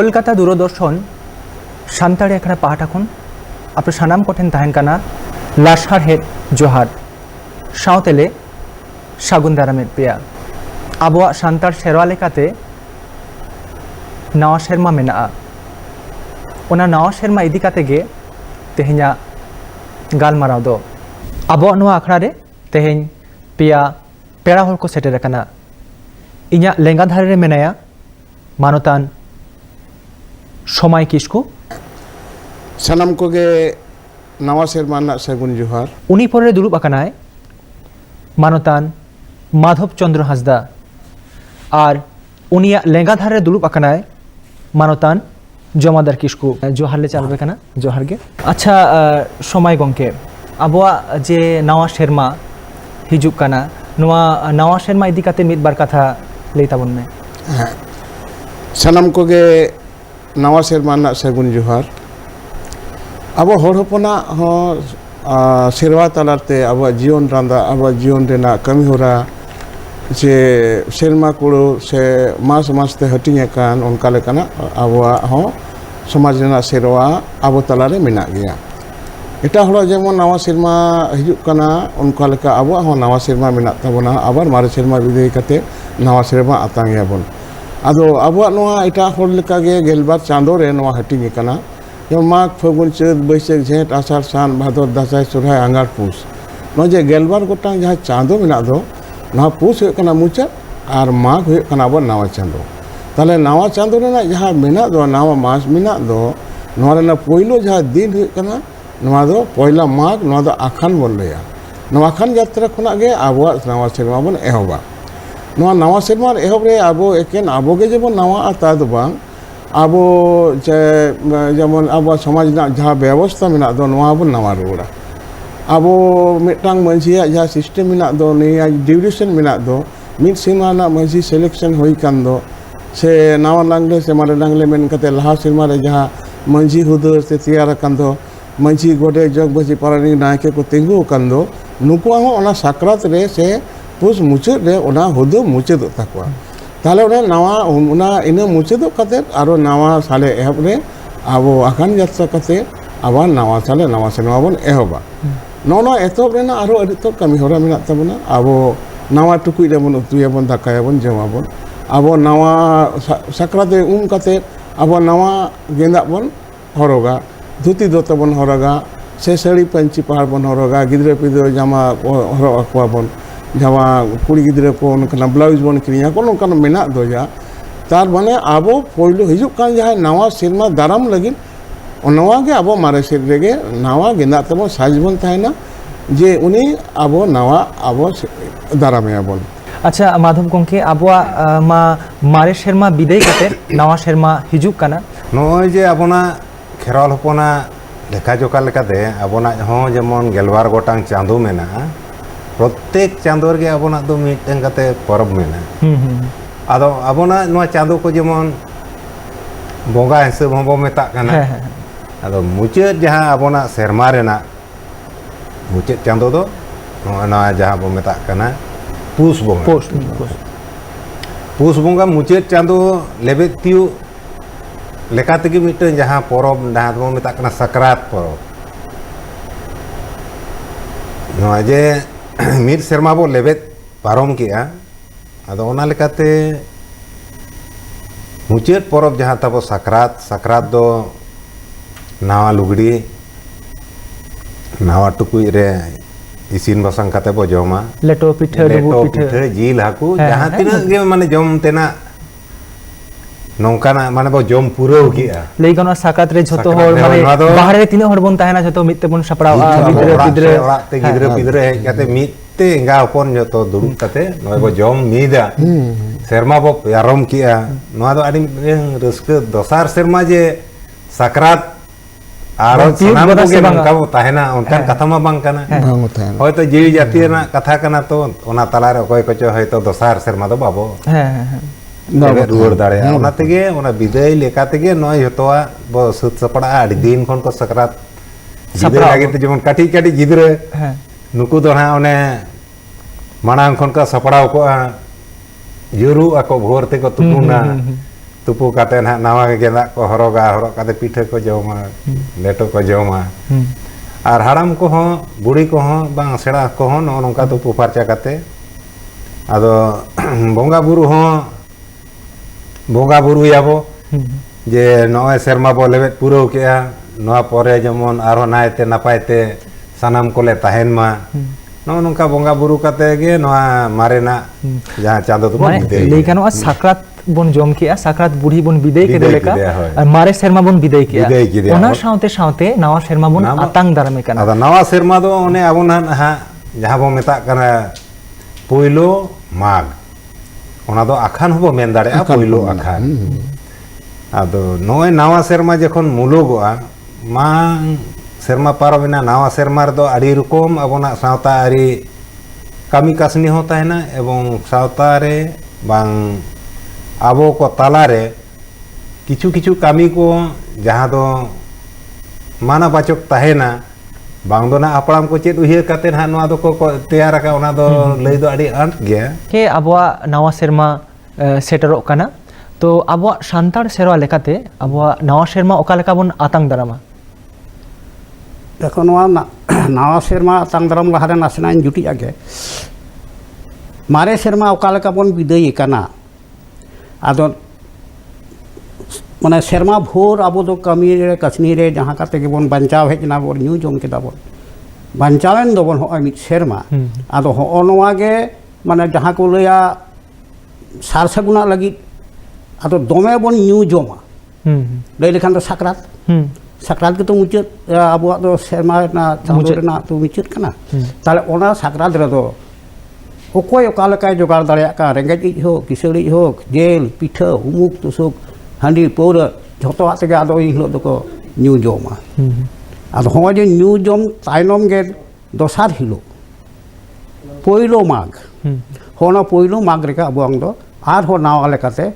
কলকাতা দূরদর্শন সান্তাড়ি এখানে পাহাটা খুন আপনি সানাম কঠেন তাহেন কানা লাশার হেড জোহার সাঁওতেলে সাগুন দারামের পেয়া আবহাওয়া সান্তার সেরোয়া লেখাতে नावा शेरमा मेना ओना नावा शेरमा इदी काते गे तेहेኛ गालमाराव दो आबो नोआ आखड़ा रे तेहेñ पिया पेड़ा हर को सेटेर कना इña लेंगा धारे रे मेनाया मानोतान समाय किसको सनम को गे नावा शेरमा ना सगुन जोहार उनी परे दुलुब आकानाय मानोतान माधव चंद्र हांसदा और उनिया लेंगा धारे दुलुब आकानाय मानोतान जमादार किसको जोहार ले चालबे कना जोहार गे अच्छा समय गंके आबोआ जे नावा शेरमा हिजुक कना नोआ नावा शेरमा इदी काते मिद बार कथा लई ताबन में सनम को गे नावा शेरमा ना सगुन जोहार आबो हर हपना हो शेरवा तालाते आबो जीवन रांदा आबो जीवन रेना कमी होरा जे शेरमा कुड़ो से मास मासते हटिंग कान उनका लेकाना आबोआ हो समाज रेना शेरवा आबो तालारे मेना गया एटा हड़ा जेमन नावा शेरमा हिजुक काना उनका लेका आबोआ हो नावा शेरमा मेना ताबोना आबार मारे शेरमा बिदाय काते नावा शेरमा आतांगियाबन आदो आबोआ नोआ एटा हड़ लेका गे गेलबार चांदो रे नोआ हटिंग काना जेमन माघ फागुन चैत बैसाख झेंट आषाढ़ सान भादर दासाय सोरहाय आंगार पुस नो जे गेलबार गोटांग जहाँ चांदो मेना दो ना पुस होना मुचाद और माघ होना अब नावा चांदो ताले नावा चांदो रेना जहाँ मेना दो नावा मास मेना दो नोआ रेना पहिलो जहाँ दिन होना नोआ दो पहिला माघ नोआ दो आखान बन लैया नोआ आखान यात्रा खुना गे आबो नावा सेरमा बन एहबा नोआ नावा सेरमा एहब रे आबो एकेन आबो गे जेबन नावा ता दो बांग आबो जेमन आबो समाज ना जहाँ व्यवस्था मेना दो नोआ बन नावा रुड़ा आबो मिटांग मंझिया जहाँ सिस्टम मेना दो निया ड्यूरेशन मेना दो मिड सिमा ना मंझी सिलेक्शन होई कान दो से नावा लांगले से मारे लांगले मेन कते लहा सिमा रे जहाँ मंझी हुदर से तैयार कान दो मंझी गोटे जग बजी पारानी नायके को तिंगु कान दो नुकु हो ओना साकरात रे से पुस मुचाद रे ओना हुदो मुचाद ताकवा ताले ओना नावा ओना इना मुचाद कते आरो नावा साले एहब रे आबो आखान यात्रा कते आबार नावा साले नावा सेनमा बन एहबा नोना एतब रेना आरो अदि तो कमी होरा मेना ताबना आबो नावा टुकुई रेबन उतुयाबन दाकायाबन जमाबन आबो नावा साकराते काते आबो नावा गेंदा बन हरोगा धुती दोता बन हरोगा से साड़ी पंची पहाड़ बन हरोगा गिद्रे पिद्रे जामा हरो अकवा बन जामा कुड़ी गिद्रे को उनका ब्लाउज बन किरिया को उनका मेना दो जा तार माने आबो पहिलो हिजुक कान जहां नावा सेरमा दाराम लगिन नवा के आबो मारे सेर रेगे नावा गेंदा तबो साजबन थायना जे उनी आबो नावा आबो दारामे आबो अच्छा माधव गंके आबोआ मा मारे शेरमा बिदाय काते नावा शेरमा हिजुक काना नय जे आबोना खेराल हपना लेखा जोखा लेकाते आबोना हो जेमन गेलबार गोटांग चांदो मेना प्रत्येक चांदोर गे आबोना दो मिटन काते परब मेना आदो आबोना नोआ चांदो को जेमन बोंगा हिसाब हबो मेता काना आदो मुचाद जहाँ आबोना सेरमा रेना मुचाद चांदो दो ना जहाँ बो मेता काना पुस बोंगा पुस बोंगा मुचाद चांदो लेबे तियु लेका तेगे मिटन जहाँ परब जहाँ बो मेता काना सकरात परब नोआ जे मिर सेरमा बो लेबे पारम केआ आदो ओना लेकाते मुचाद परब जहाँ ताबो सकरात दो नावा लुगड़ी नावा टुकुई रे इसिन बसंग काते बो जमा लेटो पिठे जिल हाकू जहाँ तिना गे माने जम तेना नौकाना माने बो जम पुरो गिया लेई गनो साकात रे झतो होर माने बाहर रे तिना होर बन ताहेना झतो मित्ते बन सपड़ावा गिदरे ते गिदरे काते मित्ते एंगा अपन झतो दुरुम काते नय बो जम मीदा सेरमा बो यारम किया नोआ दो आदि रस्क दोसार सेरमा जे सकरात आरो सनाम को गे नंका बो ताहेना उनका कथा मा बांग काना होयतो जीवी जाति ना कथा काना तो ओना तालारे अकय कचो होयतो दोसार सेरमा दो बाबो रुआड़ दाड़े ओना तेगे ओना बिदाय लेका तेगे नय हतोआ बो सुत सपड़ा आदि दिन खन को सकरात बिदाय लागे ते जेमन काटी काटी गिदरे नुकु दो ना ओने मानांग खन का सपड़ाव को जरू ako भोर ते को तुकुना तुपु काते ना नवा गेंदा को हरोगा हरग काते पीठे को जमा लेटो को जमा और हाड़ाम को हो बुढ़ी को हो बांग सेड़ा को हो नो नोंका तुपु फारचा काते आदो बोंगा बुरु हो बोंगा बुरु याबो जे नॉय शर्मा बो लेवेट पुरो केया नोआ परे जमन आरो नायते नापायते सानाम कोले ताहेन मा नो नोंका बोंगा बुरु काते गे नोआ मारेना जहां चांदो तो बिदे लई गानो साकरात बन जम केया साकरात बुढ़ी बन बिदे के लेका और मारे शर्मा बन बिदे केया ओना साउते साउते नवा शर्मा बन आतांग दारामे काना अदा नवा शर्मा दो ओने आबोना हा जहां बो मेता काना पोइलो माग ओना दो आखान होबो मेन दाड़े आ पोइलो आखान आदो नोय नवा शर्मा जखन मुलुगोआ मा शर्मा पारबिना नवा शर्मा रे दो आड़ी रकम आबोना सावता आरी कामी कासनी होता है ना एवं सावता रे बांग आबो को ताला रे किछु किछु कामी को जहां दो माना बाचक ताहेना बांग दो ना अपराम को चेत उहिर काते ना नोआ दो को तैयार का ओना दो लई दो आड़ी आंट गया के आबोआ नवा शर्मा सेटरो काना तो आबोआ सान्ताड़ सेरवा लेकाते आबोआ नवा शर्मा ओका लेका बन आतांग दारामा देखो नवा शर्मा आतांग दाराम लहारे नासेना जुटी आगे मारे शर्मा ओका लेका बन बिदाय काना आदो माने शर्मा भोर आबो दो कमी रे कसनी रे जहां काते के बन बंचाव हेजना बन न्यू जम केदा बन बंचावेन दो बन हो मिट शर्मा आदो हो नवा गे माने जहां को लया सार सगुना लगी आदो दोमे बन न्यू जमा लई लेखान दो साकरात के तो मुचत आबो दो शर्मा ना चांदो ना तो मुचत कना ताले ओना साकरात रे दो ओकोय ओका लेकाय जोगाड़ दाड़िया का रेंगेज हो किसड़ी हो जेल पिठा उमुक तुसुक हांडी पौर झोतो आते के आदो हिलो दको न्यू जमा आदो हो जे न्यू जम ताइनम गे दोसार हिलो पोइलो माग होना पोइलो माग रे का अबोंग दो आर हो नावा लेकाते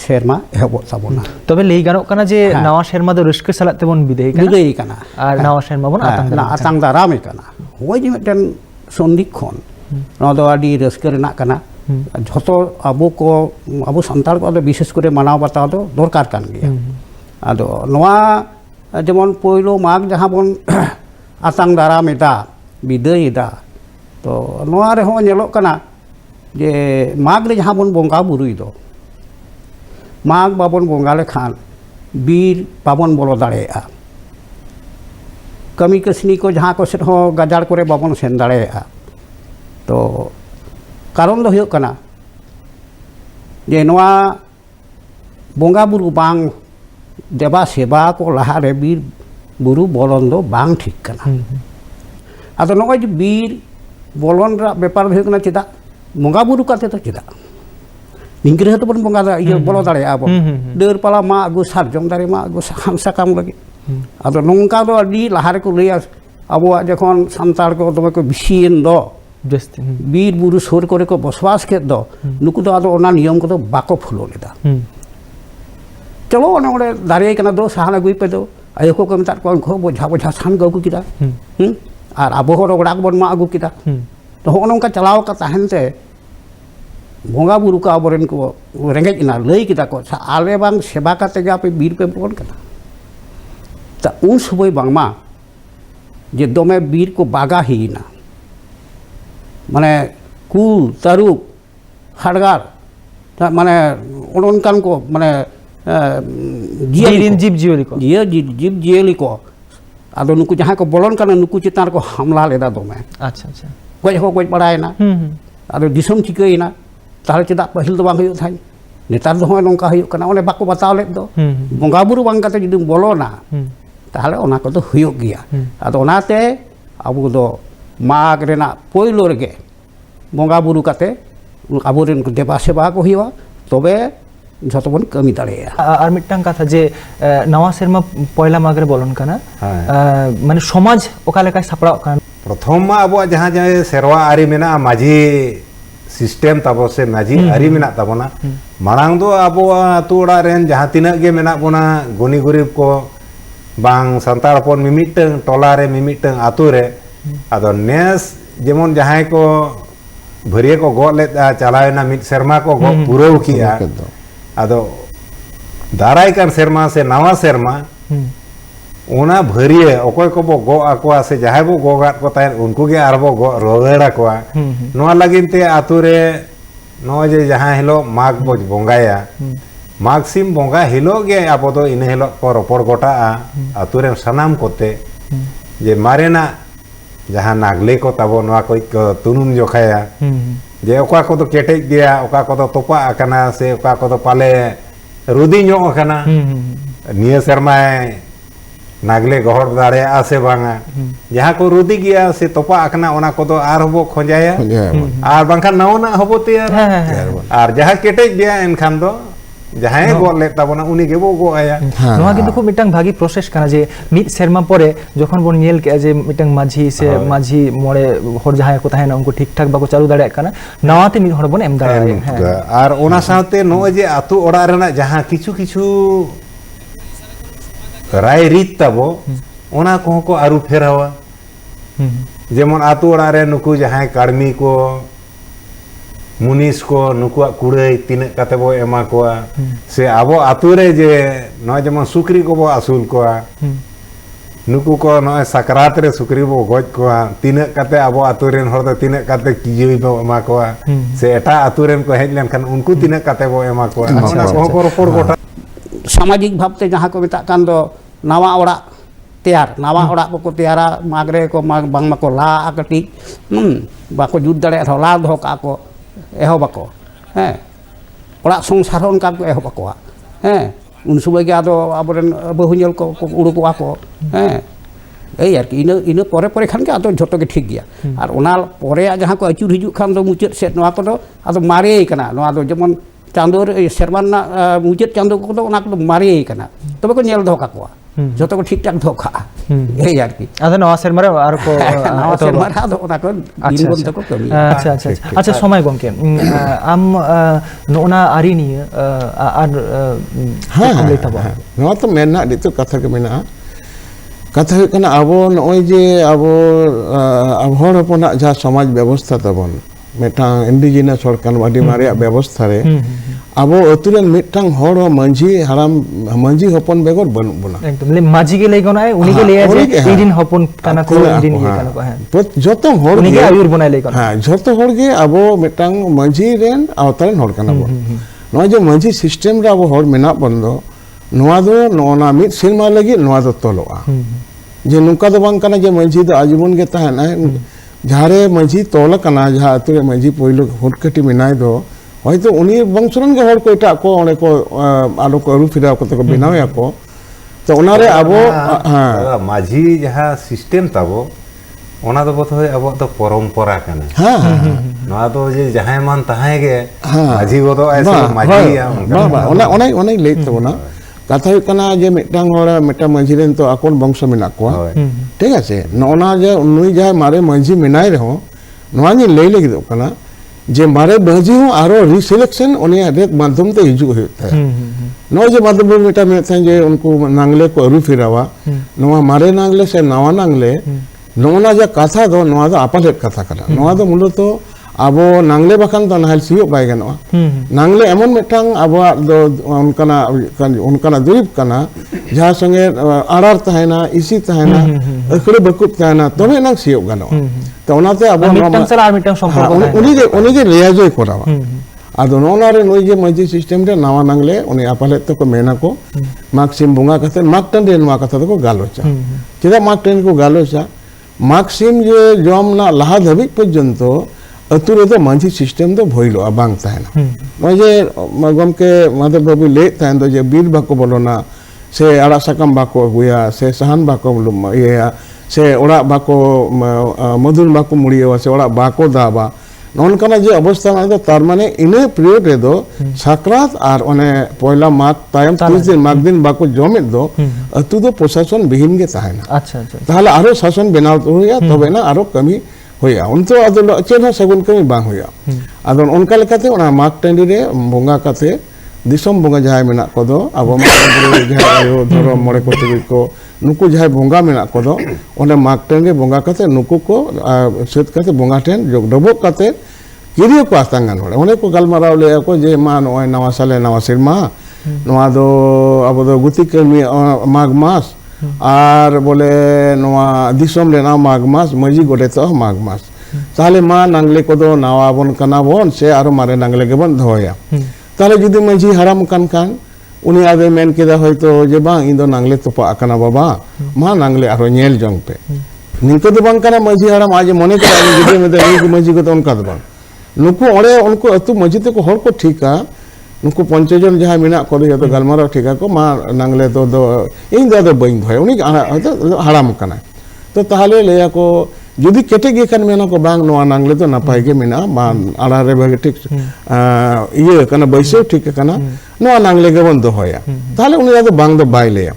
शर्मा एहबो ताबोना तबे लई गानो काना जे नवा शर्मा दो रिस्क सलात तेबन बिदाय काना और नवा शर्मा बन आतांग दारामे काना होय जे मिटन संदिक्षण नोआ दो आडी रस्के रेना काना झोतो आबो को आबो संताल को दो विशेष करे मानाव बाताव दो दरकार कान गया आदो नोआ जेमन पोइलो माग जहां बन आतांग दारामेदा बिदायदा तो नोआ रे हो नेलो काना जे माग रे जहां बन बोंगा बुरुई दो माग बाबन बोंगा लेखान बीर बाबन बोलो दाड़ेया कमी कसनी को जहां को सेट हो गाजार करे बाबन सेन दाड़ेया तो कारण दो हुयुग कना जे नोआ बोंगा बुरु बांग देवा सेवा को लहा रे बीर बुरु बोलन दो बांग ठीक कना आदो नोय जे बीर बोलन रा बेपार हुयुग कना चेदा बोंगा बुरु काते तो चेदा निंगरे तो बन बोंगा इयो बोलो दाड़े आबो देर पाला मा आगु सारजम दारे मा आगु साखा काम लगे आदो नोंका दो अडी लहारे को लैया आबो जखन सान्ताड़ को दमे को बिसियन दो जस्ती बीर बुरु सोर करे को बसवास के दो नुकु दो आदो ओना नियम को दो बाको फुलो लेदा चलो ओने ओडे दारे कना दो साहन अगुई पे दो आयो को मेता को उनको बोझा बोझा सान गगु किदा आर आबो हो रोगड़ा बन मा अगु किदा तो हो नोंका चलाव का ताहनते बोंगा बुरु का आबोरेन को रेंगेज ना लई किदा को आले बांग सेवा काते गे आपे बीर पे बोन कना ता उन सबय बांगमा जे दोमे बीर को बागा हिना माने कुल तारुक हाड़गार माने उनकान को माने जीव जियोली को जीव जियोली को आदो नुकु जहां को बोलन कना नुकु चितान को हमला लेदा दोमे अच्छा अच्छा गज हो गज बड़ायना आदो दिसम ठिकैना ताहले चेदा पहिल दो बांग हुयुग थाई नेतार दो होय नोंका हुयुग कना ओने बाको बताव लेद दो बोंगा बुरु बांग काते जुदि बोलोना ताहले ओना को तो हुयुग गिया आदो ओनाते आबो दो माग रेना पोइलो रेगे बोंगा बुरु काते आबोरेन को देवा सेवा को हुयुआ तबे झतो बन कमी दाड़ेया और मिटटांग कथा जे नवा शर्मा पयला माग रे बोलन कना माने समाज ओका लेका सापड़ाव कान प्रथम मा आबो जहां जहां सेरवा आरी मेना माझी सिस्टम ताबो से माझी आरी मेना ताबोना मांग दो आबो आतु ओड़ा रेन जहां तिना गे मेना बोना गुनी गुरीब को बांग संतार पन मिमिटंग टोला रे मिमिटंग आतु रे आदो नेस जेमन जहां को भरिया को गो ले चलायना मिट शर्मा को गो पुरौ किया आदो दाराय कान सेरमा से नवा सेरमा ओना भरिया अकोय को बो गो आकोआ से जहाय बो गोगात को तायन उनको गे आरबो गो रोगेड़ा कोआ नोआ लगिनते आतुरे नो जे जहां हिलो माग बो बोंगाया माग सिम बोंगा हिलो गे आबो दो इन हिलो को रोपड़ गोटा आतुरे सनाम कोते जे मारेना जहां नागले को ताबो नोआ कोई तुनुम जोखाया जे ओका को तो केटे गया ओका को तो तोपा आकना से ओका को तो पाले रुदी ᱧᱚᱜ आकना निया शर्मा नागले गहर दाड़े आसे बांगा जहां को रुदी गया से तोपा आकना ओना को तो आर हबो खोजाया आर बांखा नवना हबो तैयार आर जहां केटे गया एनखान दो जहां गो ले ताबोना उनी गे बो गो आया नोआ किन्तु खूब मिटांग भागी प्रोसेस काना जे मिट सेरमा परे जखन बोन नेल के जे मिटांग माझी से माझी मोड़े हर जहां को ताहेना उनको ठीक ठाक बाको चालू दाड़े काना नवाते मिट हर बोन एम दाड़े आर ओना साथे नो जे आतु ओड़ा रेना जहां किछु किछु राय रीत ताबो ओना को आरु फेरावा जेमन आतु ओड़ा रे नुकु जहां काड़मी को मुनिस को नुकुआ कुड़ाई तीन काते बो एमा कोआ से आबो आतु रे जे न जेमन सुक्री को बो आसुल कोआ नुकु को न सकरात रे सुक्री बो गज कोआ तीन काते आबो आतु रेन हर दो तीन काते किजई बो एमा कोआ से एटा आतु रेन को हेज लेन खान उनको तीन काते बो एमा कोआ ओना को रोपड़ गोटा सामाजिक भावते जहाँ को मेता कान दो नवा ओड़ा तैयार नवा ओड़ा को तैयारा मागरे को बांग माको ला कटी बाको जुद दाड़े ला दो का को एहो बाको हैं ओड़ा संसार उनका को एहो बाको हैं उन समय के आदो आबोरेन बहुnyel को उड़ुकोआ को हैं এই আর কি ইনো পরে পরে খান কে আদো ঝটো কে ঠিক গিয়া আর ওনার পরে जहां को अचूर हिजु खान दो मुचाद सेट नवा को दो आदो मारे कना नवा दो जेमन चांदोर सेरमाना मुचाद चांदो को दो ओना को मारे कना तबे को नेल दो काकोआ जतो को ठीक ठाक दो खा এই আর কি আদা নওয়া সেরমারে আর কো নওয়া সেরমারে আদো ওনা को দিন বন তক কমি আচ্ছা আচ্ছা আচ্ছা সময় গমকে আম নোনা আরি নিয়ে আর হ্যাঁ লেতাবো नवा तो मेना दितु कथा के मेना कथा हुई कना आबो नय जे आबो हर हपना जहाँ समाज व्यवस्था तबन मेटांग इंडिजिनस हर कान आदि मारे व्यवस्था रे आबो अतुरेन मिटांग हर मांझी हराम मांझी हपन बेगर बन बना एकदम ले मांझी के ले गनाय उनी के ले जे इदिन हपन काना को इदिन ये काना को है जतो हर उनी के आयुर बनाय ले हां जतो हर गे आबो मिटांग मांझी रेन आवतारेन हर काना बो नय जे मांझी सिस्टम रे आबो हर मेना बंदो नोआ दो नोना मिट सिरमा लगी नोआ दो तलोआ जे नुका दो बांग काना जे मांझी दो आजीवन के ताहना जहारे मांझी तोल काना जहा अतुरे मांझी पहिलो हुटकटी मेनाय दो হয়তো উনি বংশরণ কে হর কইটা কো অনে কো আলো কো রু ফিরা কত কো বিনাওয়া কো তো ওনারে আবো হ্যাঁ মাঝি যাহা সিস্টেম তাবো ওনা তো বত হয় আবো তো পরম্পরা কানা হ্যাঁ না তো যে যাহাই মান তাহাই গে মাঝি গো তো আইসে মাঝি বাবা অনেক লেট তো না কথা হই কানা যে মিটাং হরা মেটা মাঝি রেন তো আকন বংশ মেনা কো ঠিক আছে ননা যে নুই যায় মারে মাঝি মেনাই রহ নয়া নি লেই লাগি দো কানা जे मारे बाजी हूँ आरो रिसिलेक्शन उन्हें रेक माध्यम ते हिजू होता है नो जे माध्यम मेटा में थे जे उनको नांगले को अरु फिरावा नवा मारे नांगले से नवा नांगले नोना जे कथा दो नवा दो आपालेट कथा करा नवा दो मूल तो आबो नांगले बखान तो नाहल सियो बाय गनवा नांगले एमन मेटांग आबो दो उनकाना दुरीब कना जहां संगे आरार तहना इसी तहना अखरे बकुप तहना तबे नंग सियो गनवा तो ओनाते आबो मिटांग सला आर मिटांग सम्पर्क उनी जे लेयाजोय कोरावा आदो नोनारे नोई जे मांझी सिस्टम रे नावा नांगले उनी आपालेट तो को मेना को मार्कसिम बुंगा कते माकटन रे नवा कथा को गालोचा चेदा माकटन को गालोचा मार्कसिम जे जम ना लाहा धबी पर्यंत अतु रे तो मांझी सिस्टम तो भइलो बांग ताहेना नय जे गमके माधव बाबू ले ताहेन दो जे बिल बाको बोलोना से आड़ा साकाम बाको हुया से सहान बाको ये से ओड़ा बाको मधुर बाको मुड़िया से ओड़ा बाको दाबा नोनकाना जे अवस्था में तो तार माने इने पीरियड रे दो साकरात आर ओने पहला माग तायम 30 दिन माग दिन बाको जमे दो अतु दो प्रशासन बिहीन गे ताहेना अच्छा अच्छा ताहले आरो शासन बनाव तो हुया तबे ना आरो कमी होया उनतो आदो चेना सगुन कमी बांग होया आदो उनका लेकाते ओना माग टंडी रे बोंगा काते दिसम बोंगा जहाय मेना कोदो आबो माग जहाय आयो धरो मोड़े को तुबी को नुकु जहाय बोंगा मेना कोदो ओने माग टंडी बोंगा काते नुकु को सेत काते बोंगा टेन जोग डबो काते किरियो को आस्तांगन होले ओने को गलमाराव ले को जे मा नवा साले नवा सिरमा नवा दो अब दो गुती कमी माघ मास और बोले नवा दिसोम लेना माघ मास मजी गोडे तो माघ मास ताले मा नांगले को दो नावा बन कना बन से आरो मारे नांगले के बन धोया ताले जुदी मजी हराम कान उनी आदे मेन केदा होयतो जे बांग इंदो नांगले तोपा कना बाबा मा नांगले आरो नेल जंग पे निको दो बांग कना मजी हराम आज मने के जुदी में दे मजी को तो उनका दो बांग नुकु ओड़े उनको अतु मजी ते को हर को ठीका नुकु 5 जन जहां मिना को दो गलमारा ठीका को मा नांगले तो दो इन दो बइन धोय उनी हराम कना तो ताहले लेया को जुदी केटे गे कन मेना को बांग नवा नांगले तो नपाय गे मिना मा आड़ा रे भागे ठीक ये कना बैसे ठीक कना नवा नांगले के बन दोहया ताहले उनी तो बांग दो बाय लेया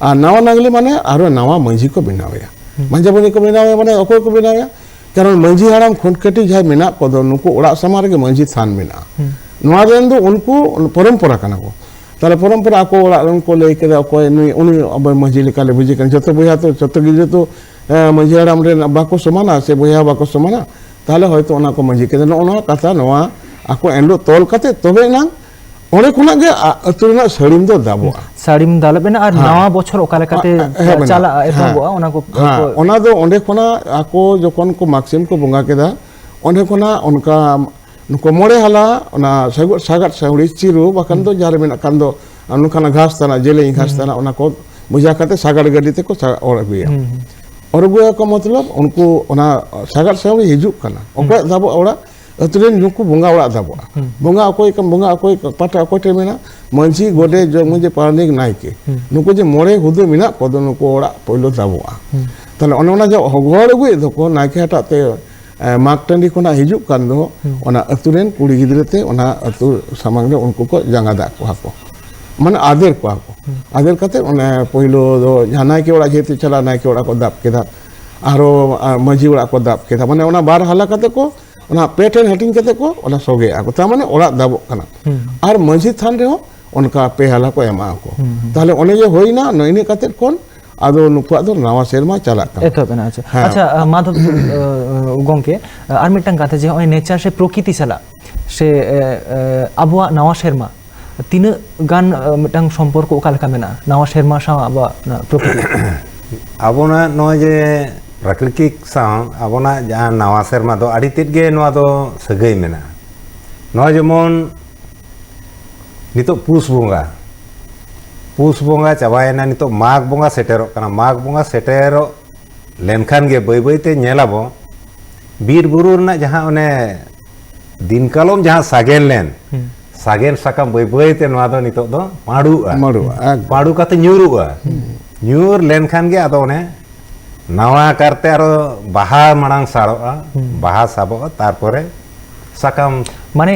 आ नवा नांगले माने आरो नवा मंजी को बिनावया मंजा बनी को बिनावया माने अकोय को बिनावया कारण मंजी हराम खुंटकटी जाय मिना को दो नुको ओड़ा समार के मंजी थान मिना नवा रेन दो उनको परंपरा कना को ताले परंपरा को ओड़ा उनको ले के अकोय उनी अब मंजी लेकाले बुझी कन जतो बया तो जतो गिजे तो मंजी हराम रे बाको समाना से बया बाको समाना ताले होयतो ओना को मंजी के ओना कथा नवा आको एंडो तोल कते तबे ना ओने खुना गे अतुना सड़ीम दो दाबो साड़ीम दालबेना और नवा बछर ओकाले काते चला एतबो ओना को ओना दो ओंडे खुना आको जखन को माक्सिम को बंगा केदा ओंडे खुना उनका नुको मोड़े हाला ओना सागार साउड़ी चिरु बाकन दो जारे मेना कान दो अनुखाना घास तना जेले घास तना ओना को बुझा कते सागार गाड़ी ते को और अगुया और अगुया को मतलब उनको ओना सागार साउड़ी हिजु कना ओके दाबो ओड़ा अतुरेन नुको बंगा ओड़ा दाबो बंगा अकोय कम बंगा अकोय पाटा अकोय टे मेना मंजी गोडे जो मुझे पारनिक नायके नुको जे मोड़े हुदो मिना कोदो नुको ओड़ा पहिलो दाबो ताले ओना जो हगोड़ अगुय दो को नायके हटाते मागटंडी कोना हिजु कान दो ओना अतुरेन कुड़ी गिदरेते ओना अतु सामांग रे उनको को जांगा दा को हाको माने आदेर को हाको आदेर कते ओना पहिलो दो जानाय के ओड़ा जेते चला नाय के ओड़ा को दाब केदा आरो मंजी ओड़ा को दाब केदा माने ओना बार हाला कते को ओना पेटेन हेटिंग कते को ओना सोगे आको ता माने ओड़ा दाबो कना आर मंजी थान रे उनका पे हाला को एमा को ताले ओने जे होइना नइने कते कोन आदो नुकुआ दो नवा सेरमा चला का एतो बेना अच्छा माधव गंके आर मिटन काते जे ओय नेचार से प्रकृति सला से आबुआ नवा सेरमा तीन गान मिटन सम्पर्क ओकालका मेना नवा सेरमा सा आबुआ प्रकृति आबोना नो जे प्राकृतिक सा आबोना जहां नवा सेरमा दो आड़ी तेद गे नवा दो सगै मेना नो जेमन नितो पुस बोंगा चाबायना नितो माघ बोंगा सेटेरो कना माघ बोंगा सेटेरो लेनखान गे बई बई ते नेलाबो बीर बुरु रना जहां ओने दिन कालम जहां सागेन साकाम बई बई ते नवा दो नितो दो माडू काते न्यूरुआ न्यूर लेनखान गे आदो ओने नवा करते आरो बाहा मांग सारोआ बाहा साबो तारपरे साकाम माने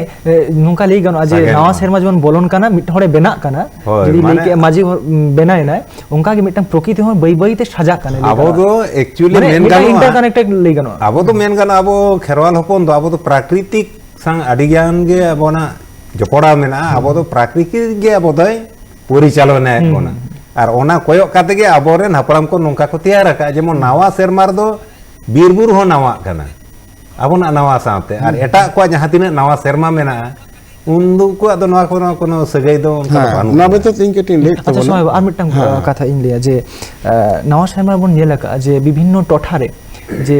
नुका लई गनो आज नवा सेरमा जवन बोलन काना मिट हड़े बेना काना जदी लई के माजी बेनाय ना उनका के मिटन प्रकृति हो बई बई ते सजा काना आबो दो एक्चुअली मेन गानो इंटरकनेक्टेड लई गनो आबो तो मेन गानो आबो खेरवाल होपन दो आबो तो प्राकृतिक संग आदि ज्ञान गे आबोना जपड़ा मेना आबो तो प्राकृतिक गे आबो दय परिचालन है कोना और ओना कोयो काते गे आबोरेन हपड़ाम को नुका को तैयार का जेमो नवा सेरमार दो बीरबुर हो नवा काना आबोना नवा साथे और एटा को जहां तिना नवा सेरमा मेना उन्दु को आदो नवा कोनो सगै दो ना बेतो तीन के तीन लेट अच्छा समय आर मिटन कथा इन लिया जे नवा सेरमा बन नेला का जे विभिन्न टोठारे जे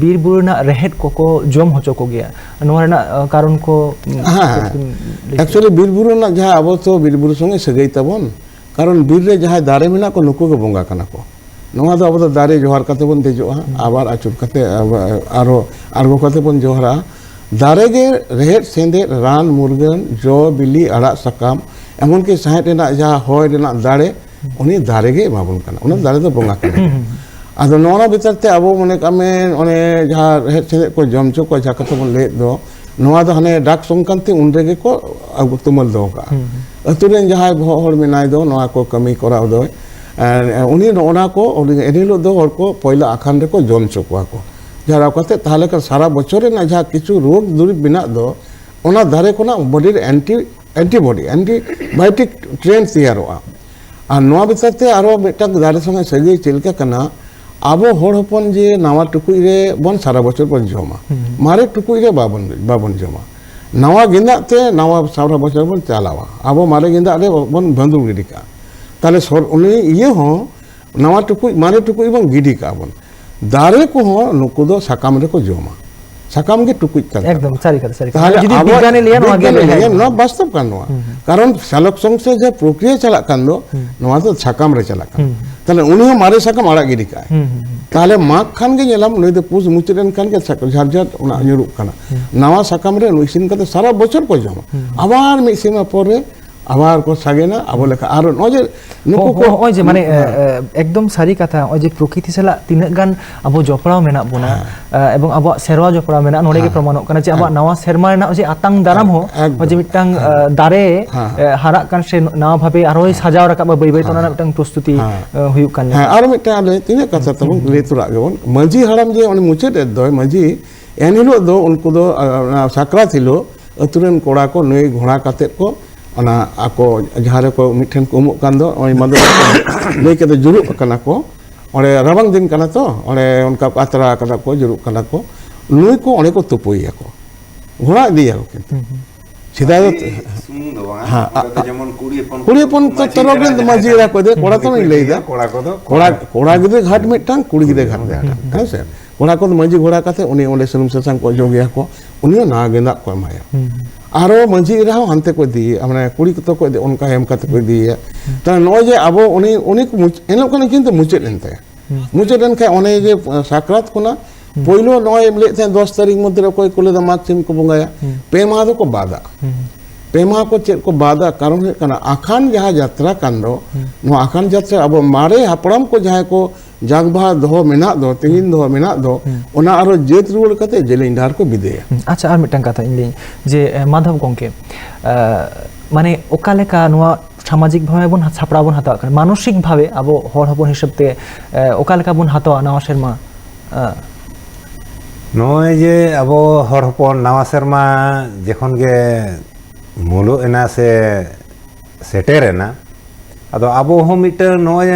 बीर बुरुना रहेट को जम होचो को गया नोरना कारण को एक्चुअली बीर बुरुना जहां आबो तो बीर बुरु संगे सगै तबन कारण बीर रे जहां दारे मेना को नुको को बंगा कना को नोआ दो अब दारे जोहार कते बन देजोआ आबार आचुर कते आरो आरगो कते बन जोहरा दारे गे रेहेट सेंदे रान मुर्गन जो बिली अड़ा सकाम एमन के साहेट रेना जहां होय रेना दारे उनी दारे गे माबुन कना उना दारे दो बंगा कना आदो नोना भीतर ते अब मने कामे ओने जहां रेहेट सेंदे को जमचो को जा कते बन ले दो नोआ दो हने डाक संक्रांति उन रेगे को अगु तुमल दो का अतुरेन जहां हर मेनाय दो नोआ को कमी कराव दो उनी नोना को एनिलो दो हर को पहला आखान रे को जम चुकवा को जरा कते ताहले का सारा बछर ना जहां किछु रोग दुरिब बिना दो ओना धारे कोना बॉडी एंटीबॉडी एंटीबायोटिक ट्रेन तैयारोआ और नोआ बितरते आरो बेटा दारे संगे सगे चिलका कना आबो होड़ हपन जे नावा टुकुई रे बन सारा बछर बन जमा मारे टुकुई रे बाबन जमा नवा गेंदा ते नवा सारा बचर बन चलावा अब मारे गेंदा रे बन बंदू गिडी का ताले सर उनी ये हो नवा टुकुई मारे टुकुई बन गिडी का बन दारे को हो नुकु दो साकाम रे को जोमा साकाम के टुकुई का एकदम सारी कथा सारी ताहले जुदी बिज्ञाने लिया नो आगे ले ना वास्तव कान नवा कारण सालक संग से जे प्रक्रिया चला कान दो नवा तो साकाम रे चला कान ताले उनी हो मारे साकाम आड़ा गिडी का ताहले माग खान के जेलाम नई दे पुस मुचरेन खान के झारझार उना ᱧᱩᱨᱩᱜ ᱠᱟᱱᱟ नवा साकाम रे इसिन कते सारा बছর को जोमा आबार मिद सीमा परे आबार को सागेना आबो लेखा आरो नजे नुकु को ओय जे माने एकदम सारी कथा ओय जे प्रकृति साला तिना गान आबो जपड़ाव मेना बोना एवं आबो सेरवा जपड़ाव मेना नोडे के प्रमाणक काना जे आबो नवा सेरमा रेना जे आतांग दाराम हो ओय जे मिटांग दारे हारा कान से नवा भाबे आरोय साजाव राकाब बै बै तोना मिटांग प्रस्तुति हुयुक कान हां आरो मिटा आले तिना कथा तबो लेतुरा गेबन मजी हाराम जे ओने मुचेट दय मजी एनिलो दो उनको दो साकरात हिलो अतुरन कोड़ा को नई घोड़ा काते को ओना आको जहारे को मिठन को उमुक कान दो ओय मदो लई के दो जुरुक कना को ओरे राबांग दिन कना तो ओरे उनका पात्रा कना को जुरुक कना को नुई को ओने को तुपुइया को घोड़ा दिया को किंतु सीधा सुमुंग दो हां तो जेमन कुड़ी पन तो तरगन मजी रा को दे कोड़ा तो नहीं लेदा कोड़ा को दो कोड़ा गिदे घाट मिटांग कुड़ी गिदे घाट दे है से कोड़ा को मजी घोड़ा काते उनी ओले सुनुम ससांग को जोगिया को उनी ना गेंदा को माया आरो मजी रहा हानते को दी माने कुड़ी तो को उनका हेम काते को दी त नो जे अबो उनी उनी एनो कने किंतु मुचेत एनते मुचेत एन का ओने जे साकरात कोना पहिलो नय एमले 10 तारीख मध्य कोई कुले द माग सिम को बंगाया पे मा दो को बादा पे मा को चेत को बादा कारण है कना आखान जहा यात्रा कांदो नो आखान यात्रा अब मारे हापड़ाम को जहा को जागभा दो मेना दो तीन दो मेना दो ओना आरो जेत रुवर कते जेलिन डार को बिदेया अच्छा आर मिटन कथा इनली जे माधव गंके माने ओकालेका नोआ सामाजिक भावे बन छापड़ा बन हाता मानसिक भावे अब हर हबन हिसाबते ओकालेका बन हाता नवा सेरमा नय जे अब हर हपन नवा सेरमा जखन गे मुलु एना से सेटेरेना अदो अब हो मिटर नय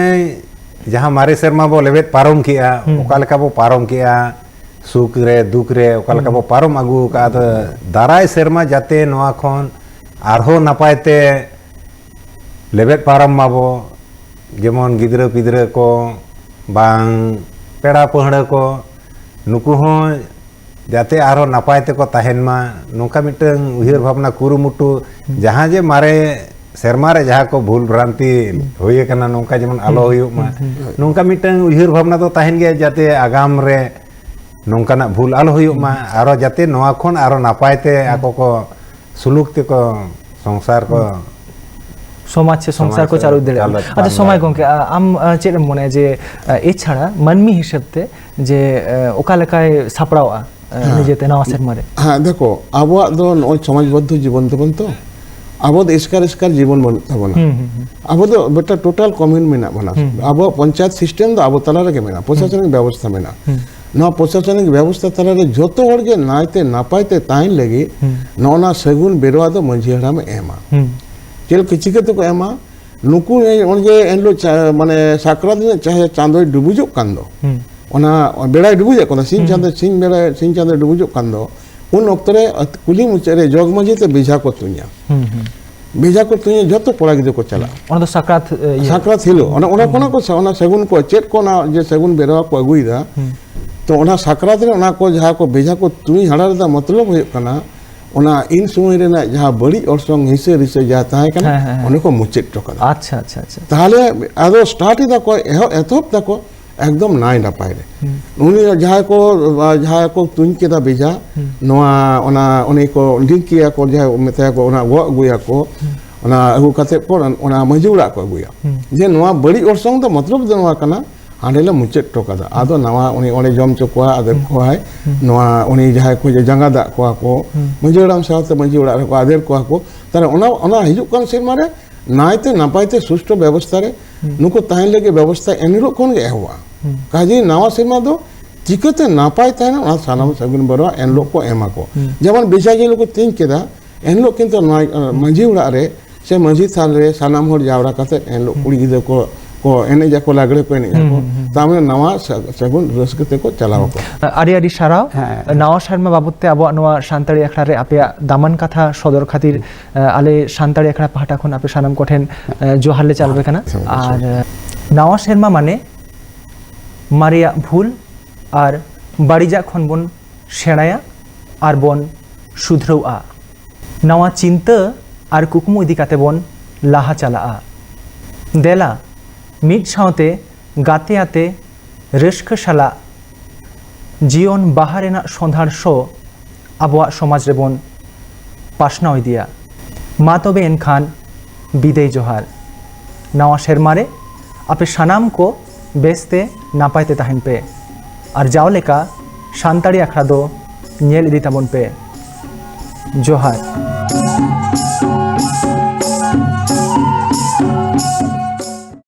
जहाँ मारे सेरमा बो लेबेत पारम किया ओकालेका बो पारम किया सुख रे दुख रे ओकालेका बो पारम आगु का दाराय सेरमा जाते नवा खन आरहो नापायते लेबेत पारम माबो जेमन गिद्रा पिद्रा को बांग पेड़ा पहड़ा को नुकु हो जाते आरो नापायते को ताहेन मा नोका मिटंग उहिर भावना कुरुमुटु जहाँ जे मारे सेरमा रे जहाँ को भूल भ्रांति होये कना नोका जेमन आलो हुयुक मा नोका मिटंग उहिर भावना तो ताहेन गे जाते आगाम रे नोका ना भूल आलो हुयुक मा आरो जाते नोआ खन आरो नापायते आको को सुलुक ते को संसार को समाज से संसार को चालू दे अच्छा समय गंके आम चेद मने जे ए छाड़ा मानमी हिसाबते जे ओकालेकाय सापड़ावा निजेते नवा सेरमा रे हां देखो आबो दो नय समाजबद्ध जीवन तबन तो आबो इसकार जीवन बन तबना आबो दो बेटा टोटल कम्युन मेना बना आबो पंचायत सिस्टम दो आबो तला रे मेना प्रशासनिक व्यवस्था मेना ना प्रशासनिक व्यवस्था तला रे जोतो हर गे नायते नापायते ताइन लगी नोना सगुन बेरवा दो मंझी हड़ा में एमा चल किचिके तो को एमा नुकु ओनगे एनलो माने साकरात ने चाहे चांदो डुबुजो कांदो ओना बेड़ा डुबुजे कोना सिंह चांदो डुबुजो कांदो उन ओक्तरे कुली मुचरे जोगमजी ते बेजा को तुनिया जतो पड़ा गिदो को चला ओना तो साकरात हिलो ओना कोना को ओना सगुन को चेत कोना जे सगुन बेरवा को अगुइदा तो ओना साकरात रे ओना को जहा को बेजा को तुनी हड़ा दा मतलब होय कना ओना इन समय रेना जहाँ बड़ी ऑर्सोंग हिस्से रिसे जाता है कना ओने को मुचेट टोका अच्छा अच्छा अच्छा ताहले आदो स्टार्ट दा को एथोप दा को एकदम नाय नापाय रे उनी जहाँ को तुन के दा बेजा नोआ ओना ओने को लिंक किया को जहाँ मेता को ओना गो गुया को ओना अगु कते को ओना मजुरा को गुया जे नोआ बड़ी ऑर्सोंग दा मतलब द नोआ कना हांडेला मुचेट टोका दा आदो नवा उनी ओने जम चोकवा आदर को है नोआ उनी जहाँ को जंगा दा को मजुराम साथ मजुरा को आदर को तारे ओना हिजु कान सेरमा रे नायते नापायते सुष्ट व्यवस्था रे नुको ताहेन लगे व्यवस्था एनिरो कोन गे हुआ काजी नवा सेरमा दो चिकते नापाय ताहेन ओना सानाम सगुन बरवा एनलो को एमा को जेमन बिसाजी लोग तीन केदा एनलो किंतु मंझी उड़ा रे से मंझी थाल रे सानाम होर जावरा कते एनलो कुड़ी गिदे को को एनेज को लागड़े को एनेज को तामे नवा सगुन रस्क ते को चलाओ को आड़ी आड़ी साराव हाँ। नवा शर्मा बाबूते अब नवा शांताड़ी अखड़ा रे आपे दामन कथा सदर खातिर आले शांताड़ी अखड़ा पाहटा खन आपे सानाम कोठेन जोहार ले चालबे कना और नवा शर्मा माने मारिया भूल और बाड़िजा खन बन सेणाया और बन सुध्रौआ नवा चिंता और कुकमु इदी काते बन लाहा चला देला मिट सावते गाते आते रस्क साला जीवन बाहारेना सन्धार शो आबोआ समाज रे बन पासना इदिया मा तबे एनखान बिदाय जोहार नवा शेरमारे आपे सानाम को बेस्ते नापायते ताहेन पे और जाओ लेका शांताड़ी आखड़ा दो नेल इदी ताबन पे जोहार।